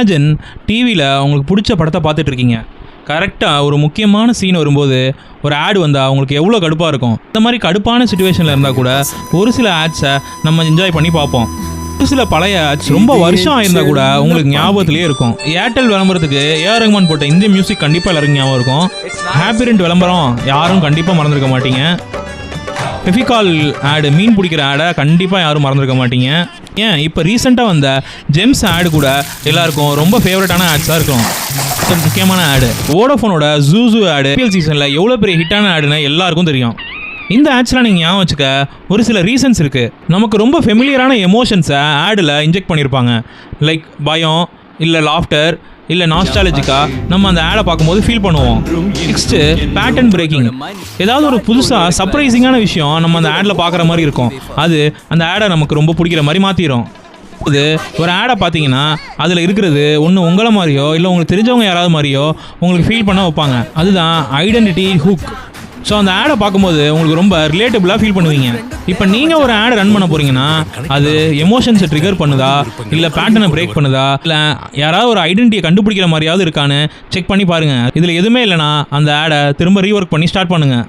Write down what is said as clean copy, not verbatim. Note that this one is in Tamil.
இமேஜின் டிவியில் உங்களுக்கு பிடிச்ச படத்தை பார்த்துட்ருக்கீங்க. கரெக்டாக ஒரு முக்கியமான சீன் வரும்போது ஒரு ஆட் வந்தால் உங்களுக்கு எவ்வளோ கடுப்பாக இருக்கும். இந்த மாதிரி கடுப்பான சுச்சுவேஷனில் இருந்தால் கூட ஒரு சில ஆட்ஸை நம்ம என்ஜாய் பண்ணி பார்ப்போம். ஒரு சில பழைய ஆட்ஸ் ரொம்ப வருஷம் ஆயிருந்தால் கூட உங்களுக்கு ஞாபகத்திலே இருக்கும். ஏர்டெல் விளம்பரத்துக்கு ஏஆர் ரஹ்மான் போட்ட இந்த மியூசிக் கண்டிப்பாக எல்லாருக்கும் ஞாபகம் இருக்கும். ஹாப்பி ரெண்ட் விளம்பரம் யாரும் கண்டிப்பாக மறந்துருக்க மாட்டீங்க. ஃபெவிகால் ஆடு மீன் பிடிக்கிற ஆடை கண்டிப்பாக யாரும் மறந்துருக்க மாட்டீங்க. ஏன் இப்போ ரீசெண்டாக வந்த ஜெம்ஸ் ஆடு கூட எல்லாருக்கும் ரொம்ப ஃபேவரட்டான ஆட்ஸாக இருக்கும். முக்கியமான ஆடு வோடஃபோனோட ஜூசு ஆடு சீசனில் எவ்வளோ பெரிய ஹிட்டான ஆடுன்னு எல்லாருக்கும் தெரியும். இந்த ஆட்ஸ்லாம் நீங்கள் ஞாபகம் வச்சுக்க ஒரு சில ரீசன்ஸ் இருக்குது. நமக்கு ரொம்ப ஃபெமிலியரான எமோஷன்ஸை ஆடில் இன்ஜெக்ட் பண்ணியிருப்பாங்க. லைக் பயம், இல்லை லாஃப்டர், இல்லை நாஸ்டாலஜிக்காக நம்ம அந்த ஆடை பார்க்கும்போது ஃபீல் பண்ணுவோம். Next pattern breaking. ஏதாவது ஒரு புதுசாக சர்ப்ரைசிங்கான விஷயம் நம்ம அந்த ஆடில் பார்க்குற மாதிரி இருக்கும். அது அந்த ஆடை நமக்கு ரொம்ப பிடிக்கிற மாதிரி மாற்றிடும். இது ஒரு ஆடை பார்த்தீங்கன்னா அதில் இருக்கிறது ஒன்று உங்களை மாதிரியோ இல்லை உங்களுக்கு தெரிஞ்சவங்க யாராவது மாதிரியோ உங்களுக்கு ஃபீல் பண்ண வைப்பாங்க. அதுதான் ஐடென்டிட்டி ஹூக். ஸோ அந்த ஆடை பார்க்கும்போது உங்களுக்கு ரொம்ப ரிலேட்டபிளாக ஃபீல் பண்ணுவீங்க. இப்போ நீங்கள் ஒரு ஆடை ரன் பண்ண போகிறீங்கன்னா அது எமோஷன்ஸை ட்ரிகர் பண்ணுதா, இல்லை பேட்டர்னை பிரேக் பண்ணுதா, இல்லை யாராவது ஒரு ஐடென்டிட்டியை கண்டுபிடிக்கிற மாதிரியாவது இருக்கான்னு செக் பண்ணி பாருங்கள். இதில் எதுவுமே இல்லைனா அந்த ஆடை திரும்ப ரீஒர்க் பண்ணி ஸ்டார்ட் பண்ணுங்கள்.